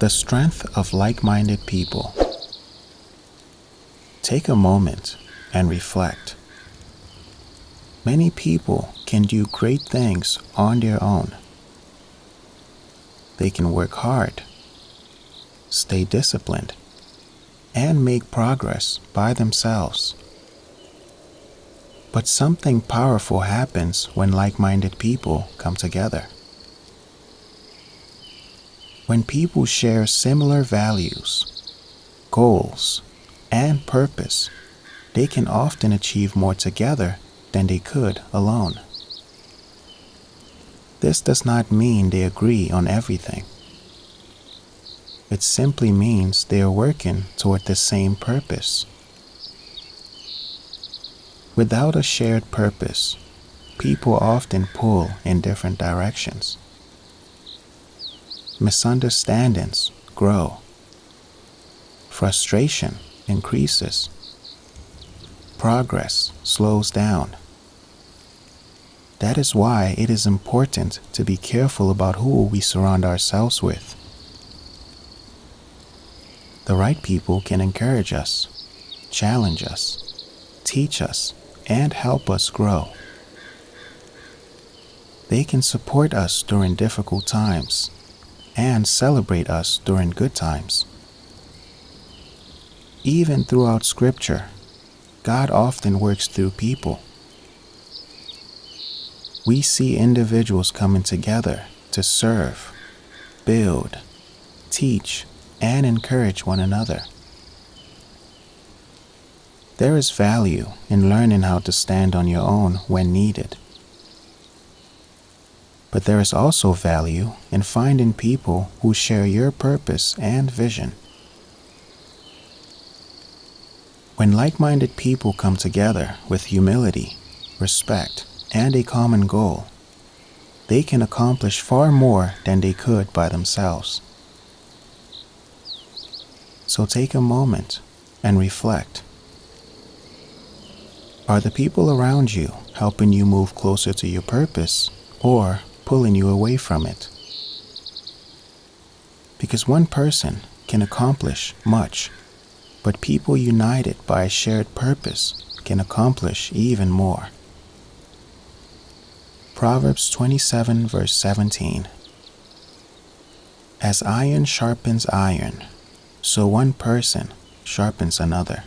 The strength of like-minded people. Take a moment and reflect. Many people can do great things on their own. They can work hard, stay disciplined, and make progress by themselves. But something powerful happens when like-minded people come together. When people share similar values, goals, and purpose, they can often achieve more together than they could alone. This does not mean they agree on everything. It simply means they are working toward the same purpose. Without a shared purpose, people often pull in different directions. Misunderstandings grow. Frustration increases. Progress slows down. That is why it is important to be careful about who we surround ourselves with. The right people can encourage us, challenge us, teach us, and help us grow. They can support us during difficult times and celebrate us during good times. Even throughout Scripture, God often works through people. We see individuals coming together to serve, build, teach, and encourage one another. There is value in learning how to stand on your own when needed. But there is also value in finding people who share your purpose and vision. When like-minded people come together with humility, respect, and a common goal, they can accomplish far more than they could by themselves. So take a moment and reflect. Are the people around you helping you move closer to your purpose or pulling you away from it? Because one person can accomplish much, but people united by a shared purpose can accomplish even more. Proverbs 27 verse 17. As iron sharpens iron, so one person sharpens another.